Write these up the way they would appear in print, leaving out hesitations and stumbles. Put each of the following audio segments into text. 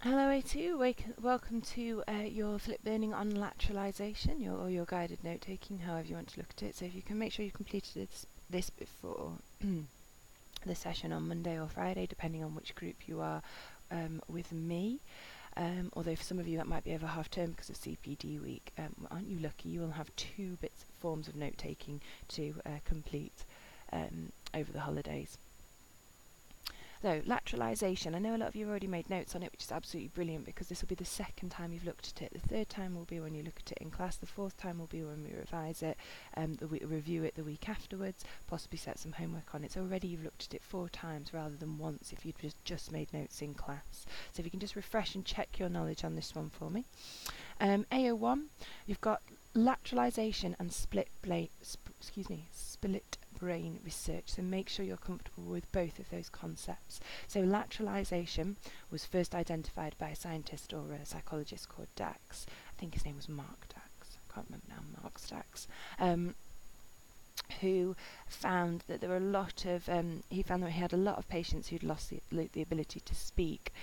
Hello A2, welcome to your flip learning on lateralisation, your guided note taking, however you want to look at it. So if you can make sure you've completed this before the session on Monday or Friday, depending on which group you are with me. Although for some of you that might be over half term because of CPD week. Aren't you lucky? You will have two forms of note taking to complete over the holidays. So, lateralisation, I know a lot of you have already made notes on it, which is absolutely brilliant because this will be the second time you've looked at it. The third time will be when you look at it in class. The fourth time will be when we revise it, review it the week afterwards, possibly set some homework on it. So already you've looked at it 4 times rather than once if you'd just made notes in class. So if you can just refresh and check your knowledge on this one for me. AO1, you've got lateralisation and split brain research, so make sure you're comfortable with both of those concepts. So lateralisation was first identified by a scientist or a psychologist called Dax. I think his name was Mark Dax, I can't remember now, Mark Dax, who found that there were a lot of he found that he had a lot of patients who'd lost the ability to speak,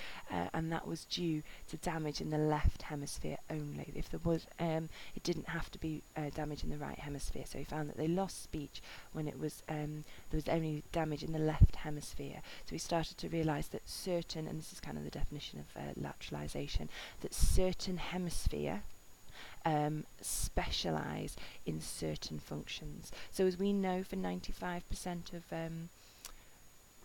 and that was due to damage in the left hemisphere only. If there was it didn't have to be damage in the right hemisphere. So he found that they lost speech when it was there was only damage in the left hemisphere. So he started to realise that certain, and this is kind of the definition of lateralisation, that certain hemisphere specialise in certain functions. So as we know, for 95% of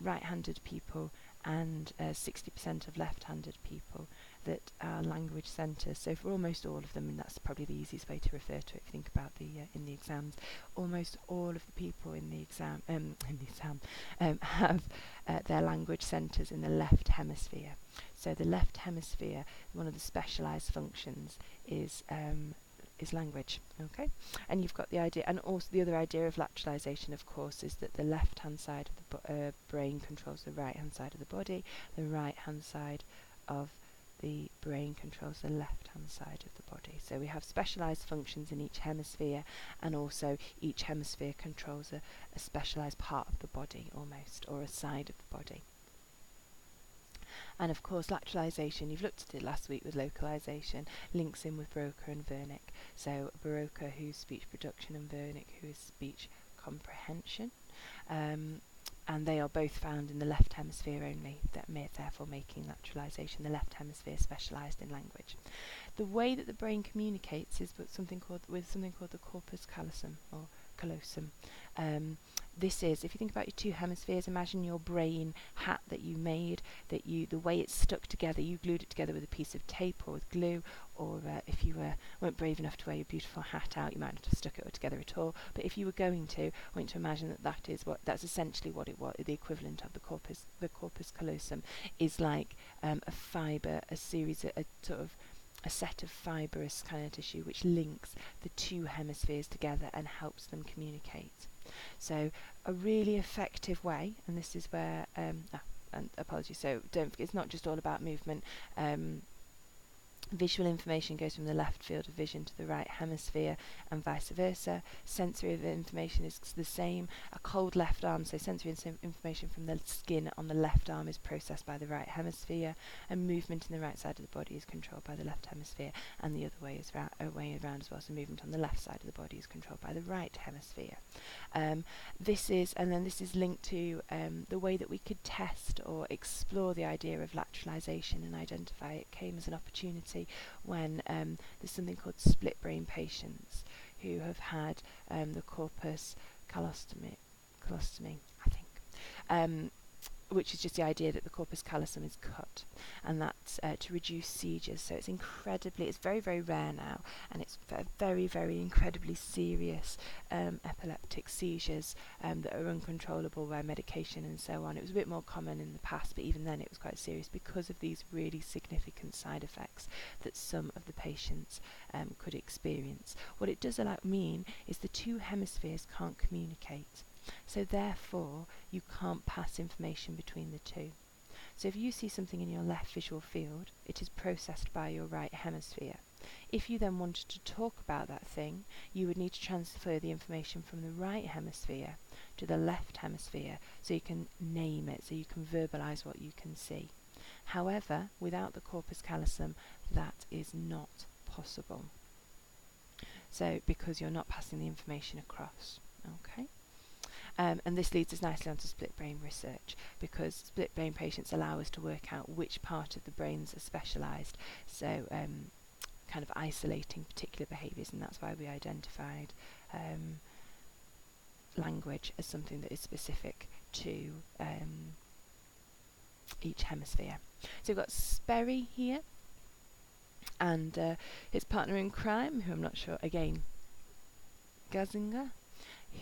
right-handed people and 60% of left-handed people, that are language centres. So for almost all of them, and that's probably the easiest way to refer to it if you think about the in the exams, almost all of the people in the exam have their language centres in the left hemisphere. So the left hemisphere, one of the specialised functions is language. Okay, and you've got the idea, and also the other idea of lateralisation, of course, is that the left-hand side of the brain controls the right-hand side of the body. The right-hand side of the brain controls the left-hand side of the body. So we have specialised functions in each hemisphere, and also each hemisphere controls a specialised part of the body, almost, or a side of the body. And of course, lateralisation, you've looked at it last week with localisation, links in with Broca and Wernicke. So Broca, who's speech production, and Wernicke, who is speech comprehension. And they are both found in the left hemisphere only, therefore making lateralisation the left hemisphere specialised in language. The way that the brain communicates is with something called the corpus callosum, or callosum. This is, if you think about your two hemispheres, imagine your brain hat that you made, the way it's stuck together, you glued it together with a piece of tape or with glue, or if you weren't brave enough to wear your beautiful hat out, you might not have stuck it together at all. But if you were going to, I want you to imagine that's essentially what it was. The equivalent of the corpus callosum is like a fibre, a set of fibrous kind of tissue which links the two hemispheres together and helps them communicate. So a really effective way, and this is where and apologies, so don't forget, it's not just all about movement. Visual information goes from the left field of vision to the right hemisphere and vice versa. Sensory information is the same. A cold left arm, so sensory information from the skin on the left arm is processed by the right hemisphere, and movement in the right side of the body is controlled by the left hemisphere, and the other way is way around as well, so movement on the left side of the body is controlled by the right hemisphere. This is linked to the way that we could test or explore the idea of lateralisation and identify it came as an opportunity when there's something called split brain patients who have had the corpus callosomy, I think, which is just the idea that the corpus callosum is cut, and that's to reduce seizures. So it's very, very rare now, and it's very, very incredibly serious epileptic seizures that are uncontrollable by medication and so on. It was a bit more common in the past, but even then it was quite serious because of these really significant side effects that some of the patients could experience. What it does mean is the two hemispheres can't communicate. So therefore, you can't pass information between the two. So if you see something in your left visual field, it is processed by your right hemisphere. If you then wanted to talk about that thing, you would need to transfer the information from the right hemisphere to the left hemisphere so you can name it, so you can verbalise what you can see. However, without the corpus callosum, that is not possible. So, because you're not passing the information across. Okay. And this leads us nicely onto split brain research, because split brain patients allow us to work out which part of the brains are specialised. So, kind of isolating particular behaviours, and that's why we identified language as something that is specific to each hemisphere. So we've got Sperry here, and his partner in crime, who I'm not sure, again, Gazinger,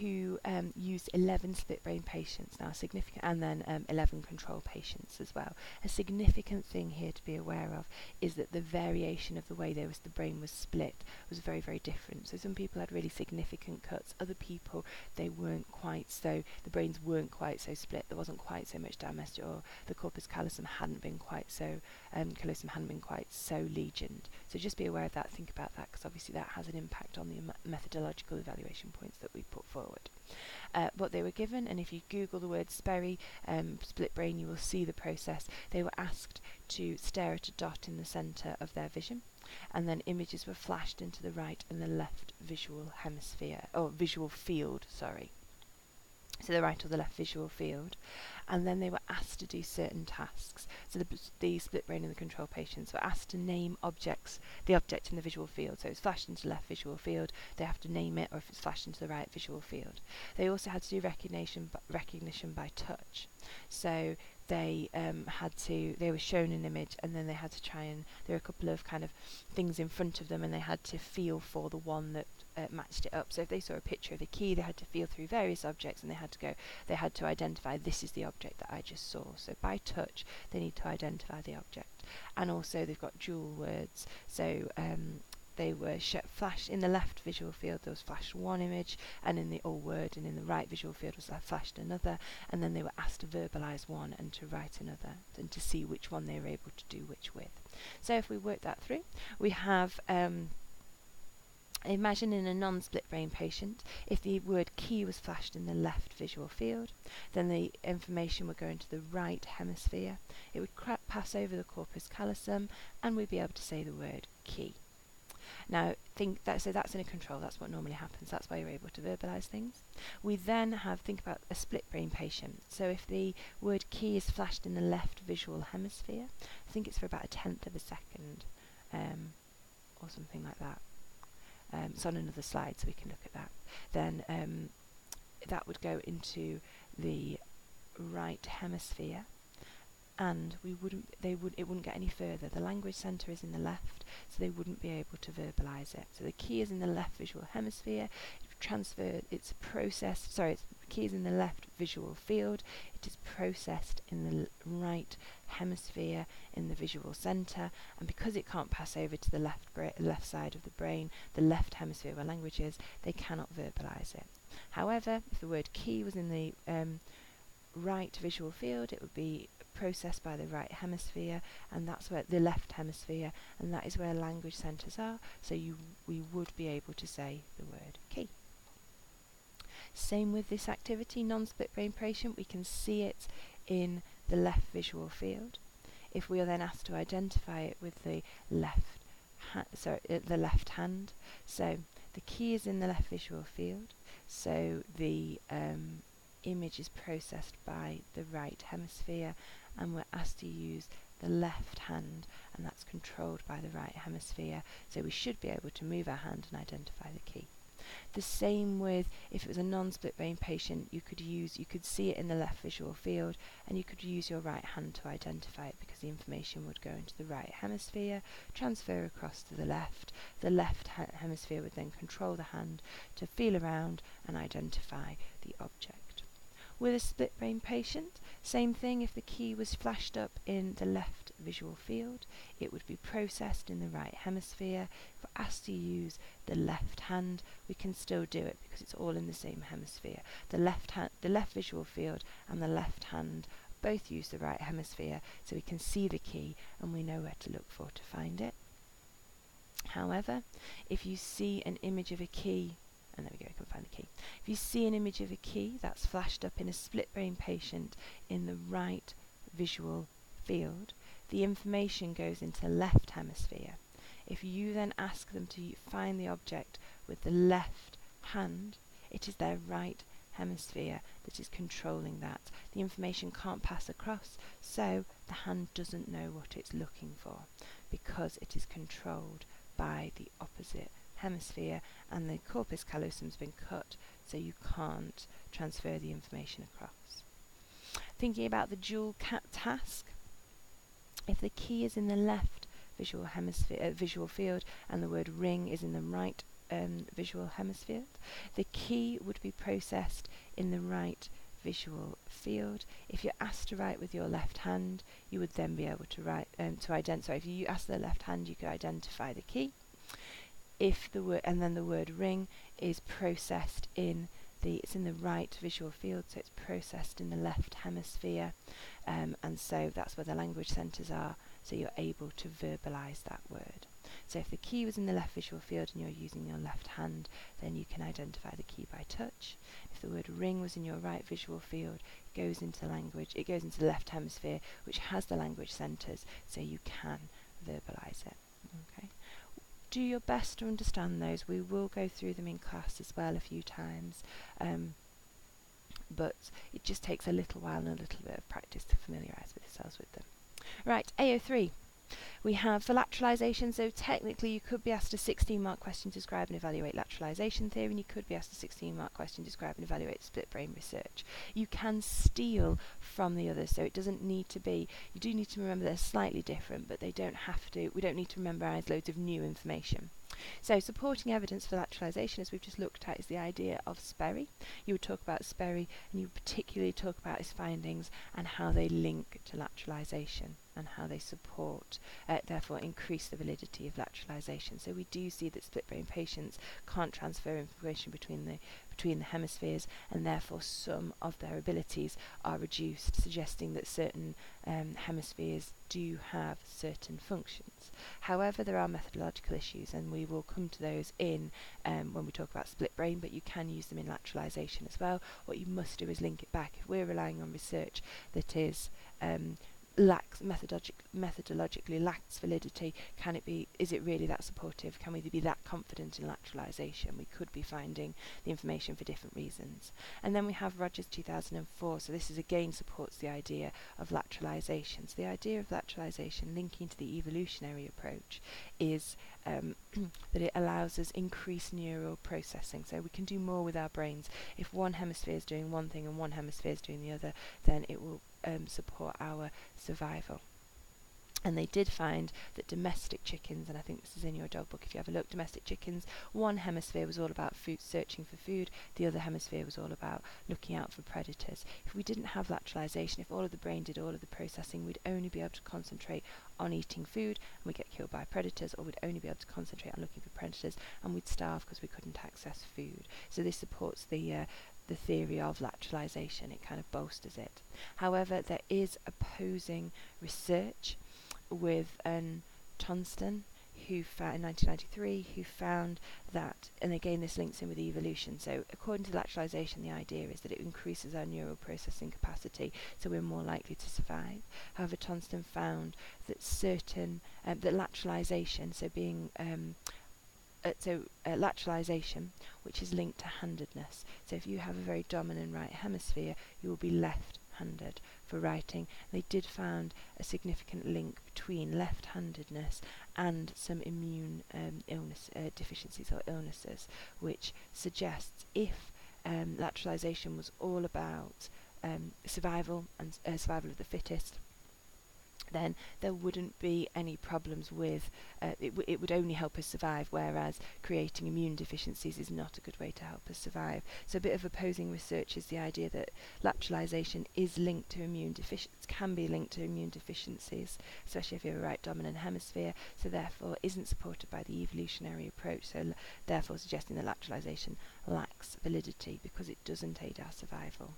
who used 11 split brain patients, now significant, and then 11 control patients as well. A significant thing here to be aware of is that the variation of the way the brain was split was very, very different. So some people had really significant cuts, other people they weren't quite so, the brains weren't quite so split, there wasn't quite so much diameter, or the corpus callosum hadn't been quite so legioned. So just be aware of that, think about that, because obviously that has an impact on the methodological evaluation points that we put forward. What they were given, and if you Google the word Sperry split brain, you will see the process. They were asked to stare at a dot in the centre of their vision, and then images were flashed into the right and the left visual hemisphere, or visual field, sorry. So the right or the left visual field, and then they were asked to do certain tasks. So the split brain and the control patients were asked to name the object in the visual field. So it's flashed into the left visual field, they have to name it, or if it's flashed into the right visual field. They also had to do recognition by touch. So they were shown an image, and then they had to try and, there were a couple of kind of things in front of them, and they had to feel for the one that matched it up. So if they saw a picture of a key, they had to feel through various objects, and they had to identify, this is the object that I just saw. So by touch, they need to identify the object. And also they've got dual words. So they were flashed in the left visual field, there was flashed one image, and in the old word, and in the right visual field was flashed another, and then they were asked to verbalise one and to write another, and to see which one they were able to do which with. So if we work that through, we have imagine in a non-split brain patient, if the word key was flashed in the left visual field, then the information would go into the right hemisphere. It would pass over the corpus callosum, and we'd be able to say the word key. Now, so that's in a control, that's what normally happens, that's why you're able to verbalise things. We then think about a split brain patient. So if the word key is flashed in the left visual hemisphere, I think it's for about 1/10 of a second, or something like that. It's on another slide, so we can look at that. Then that would go into the right hemisphere, and it wouldn't get any further. The language centre is in the left, so they wouldn't be able to verbalise it. So the key is in the left visual hemisphere. The key is in the left visual field. It is processed in the right hemisphere in the visual centre, and because it can't pass over to the left side of the brain, the left hemisphere where language is, they cannot verbalise it. However, if the word key was in the right visual field, it would be processed by the right hemisphere, and that's where the left hemisphere, and that is where language centres are, so we would be able to say the word key. Same with this activity, non-split brain patient, we can see it in the left visual field. If we are then asked to identify it with the left hand, so the key is in the left visual field, so the image is processed by the right hemisphere, and we're asked to use the left hand, and that's controlled by the right hemisphere, so we should be able to move our hand and identify the key. The same with, if it was a non-split brain patient, you could see it in the left visual field, and you could use your right hand to identify it, because the information would go into the right hemisphere, transfer across to the left. The left hemisphere would then control the hand to feel around and identify the object. With a split brain patient, same thing. If the key was flashed up in the left visual field, it would be processed in the right hemisphere. If we're asked to use the left hand, we can still do it because it's all in the same hemisphere. The left visual field and the left hand both use the right hemisphere, so we can see the key and we know where to look for to find it. However, if you see an image of a key, and there we go, I can find the key. If you see an image of a key that's flashed up in a split brain patient in the right visual field, the information goes into the left hemisphere. If you then ask them to find the object with the left hand, it is their right hemisphere that is controlling that. The information can't pass across, so the hand doesn't know what it's looking for because it is controlled by the opposite hemisphere, and the corpus callosum's been cut, so you can't transfer the information across. Thinking about the dual task, if the key is in the left visual hemisphere, visual field, and the word ring is in the right visual hemisphere, the key would be processed in the right visual field. If you're asked to write with your left hand, you would then be able to write if you ask the left hand, you could identify the key. If the word and then the word ring is processed in it's in the right visual field, so it's processed in the left hemisphere, and so that's where the language centres are, so you're able to verbalise that word. So if the key was in the left visual field and you're using your left hand, then you can identify the key by touch. If the word ring was in your right visual field, it goes into the left hemisphere, which has the language centres, so you can verbalise it. Okay. Do your best to understand those. We will go through them in class as well a few times, but it just takes a little while and a little bit of practice to familiarise yourselves with them. Right, AO3. We have for lateralisation, so technically you could be asked a 16-mark question to describe and evaluate lateralisation theory, and you could be asked a 16-mark question to describe and evaluate split brain research. You can steal from the others, so it doesn't need to be, you do need to remember they're slightly different, but they don't have to, we don't need to memorise loads of new information. So supporting evidence for lateralisation, as we've just looked at, is the idea of Sperry. You would talk about Sperry, and you would particularly talk about his findings and how they link to lateralisation and how they support, therefore increase the validity of lateralisation. So we do see that split brain patients can't transfer information between the hemispheres, and therefore some of their abilities are reduced, suggesting that certain hemispheres do have certain functions. However, there are methodological issues, and we will come to those in when we talk about split brain, but you can use them in lateralisation as well. What you must do is link it back. If we're relying on research that is methodologically lacks validity, is it really that supportive? Can we be that confident in lateralisation? We could be finding the information for different reasons. And then we have Rogers 2004, so this is again supports the idea of lateralisation. So the idea of lateralisation linking to the evolutionary approach is that it allows us increased neural processing, so we can do more with our brains. If one hemisphere is doing one thing and one hemisphere is doing the other, then it will support our survival. And they did find that domestic chickens, and I think this is in your dog book if you have a look, domestic chickens, one hemisphere was all about food, searching for food, the other hemisphere was all about looking out for predators. If we didn't have lateralisation, if all of the brain did all of the processing, we'd only be able to concentrate on eating food and we'd get killed by predators, or we'd only be able to concentrate on looking for predators and we'd starve because we couldn't access food. So this supports the theory of lateralisation. It kind of bolsters it. However, there is opposing research with Tonston, who found in 1993, who found that, and again this links in with evolution, so according to lateralisation the idea is that it increases our neural processing capacity, so we're more likely to survive. However, Tonston found that that lateralisation, so being lateralisation, which is linked to handedness. So if you have a very dominant right hemisphere, you will be left-handed for writing. They did find a significant link between left-handedness and some immune deficiencies or illnesses, which suggests if lateralisation was all about survival and survival of the fittest, then there wouldn't be any problems with it would only help us survive, whereas creating immune deficiencies is not a good way to help us survive. So a bit of opposing research is the idea that lateralisation is linked to can be linked to immune deficiencies, especially if you have a right dominant hemisphere, so therefore isn't supported by the evolutionary approach, so therefore suggesting that lateralisation lacks validity because it doesn't aid our survival.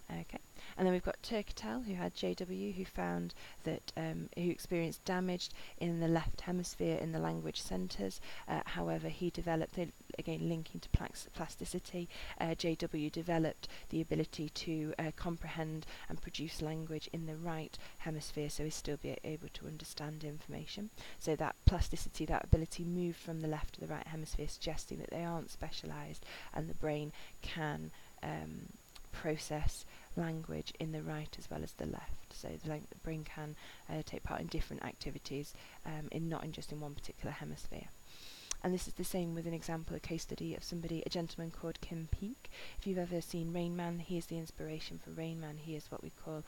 Okay, and then we've got Turketel, who had JW, who found that who experienced damage in the left hemisphere in the language centres. However, he developed, again linking to plasticity, JW developed the ability to comprehend and produce language in the right hemisphere, so he still be able to understand information. So that plasticity, that ability, moved from the left to the right hemisphere, suggesting that they aren't specialised and the brain can process language in the right as well as the left. So the brain can take part in different activities, not just in one particular hemisphere. And this is the same with an example, a case study of somebody, a gentleman called Kim Peek. If you've ever seen Rain Man, he is the inspiration for Rain Man. He is what we call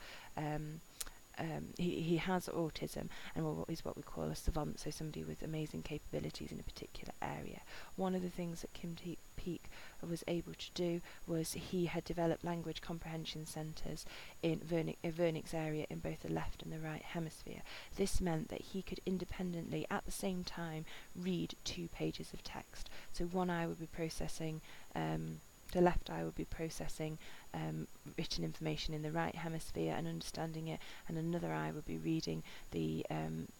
he has autism and is what we call a savant, so somebody with amazing capabilities in a particular area. One of the things that Kim Peek was able to do was he had developed language comprehension centres in Vernix area in both the left and the right hemisphere. This meant that he could independently, at the same time, read 2 pages of text. So one eye would be processing the left eye would be processing written information in the right hemisphere and understanding it, and another eye would be reading the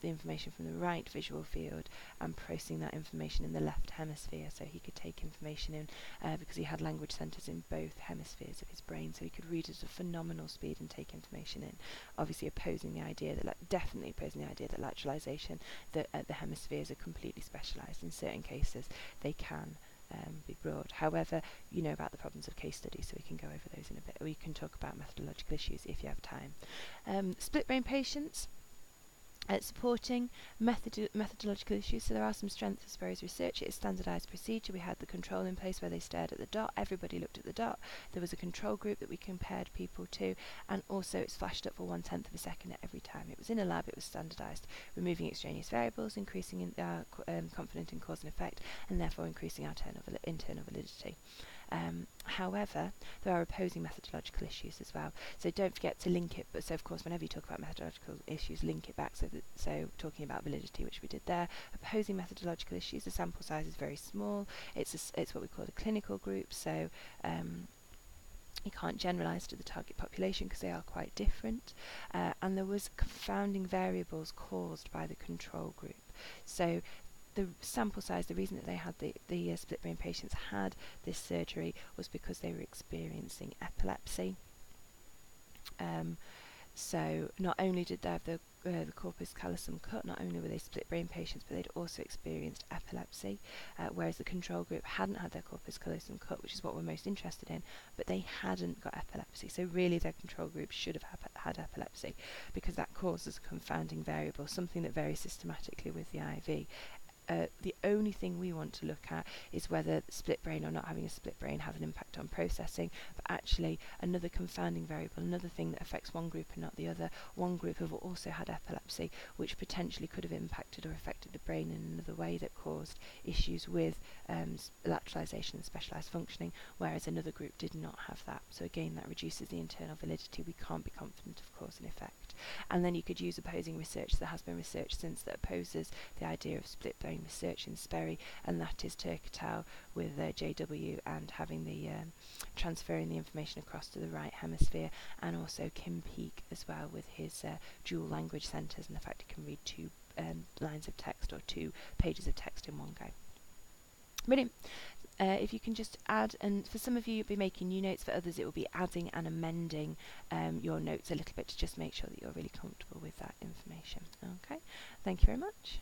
information from the right visual field and processing that information in the left hemisphere. So he could take information in because he had language centres in both hemispheres of his brain, so he could read at a phenomenal speed and take information in. Obviously opposing the idea that definitely opposing the idea that lateralisation, that the hemispheres are completely specialised. In certain cases they can be broad. However, you know about the problems of case studies, so we can go over those in a bit. We can talk about methodological issues if you have time. Split brain patients. Supporting methodological issues. So there are some strengths of Sperry's research. It is standardised procedure. We had the control in place where they stared at the dot. Everybody looked at the dot. There was a control group that we compared people to, and also it's flashed up for 1/10 of a second at every time. It was in a lab. It was standardised, removing extraneous variables, increasing confidence in cause and effect, and therefore increasing our internal validity. However, there are opposing methodological issues as well. So don't forget to link it. But so of course, whenever you talk about methodological issues, link it back. So talking about validity, which we did there. Opposing methodological issues. The sample size is very small. It's what we call a clinical group. So you can't generalise to the target population because they are quite different. And there was confounding variables caused by the control group. So the sample size, the reason that they had the split brain patients had this surgery was because they were experiencing epilepsy. So not only did they have the corpus callosum cut, not only were they split brain patients, but they'd also experienced epilepsy, whereas the control group hadn't had their corpus callosum cut, which is what we're most interested in, but they hadn't got epilepsy. So really their control group should have had epilepsy, because that causes a confounding variable, something that varies systematically with the IV. The only thing we want to look at is whether split brain or not having a split brain have an impact on processing, but actually another confounding variable, another thing that affects one group and not the other. One group have also had epilepsy, which potentially could have impacted or affected the brain in another way that caused issues with lateralisation and specialised functioning, whereas another group did not have that. So again, that reduces the internal validity. We can't be confident of cause and effect. And then you could use opposing research. There has been research since that opposes the idea of split brain research in Sperry, and that is Turketel with JW and having the transferring the information across to the right hemisphere, and also Kim Peek as well with his dual language centres and the fact it can read 2 lines of text or 2 pages of text in one go. Brilliant. If you can just add, and for some of you you'll be making new notes, for others it will be adding and amending your notes a little bit to just make sure that you're really comfortable with that information. Okay, thank you very much.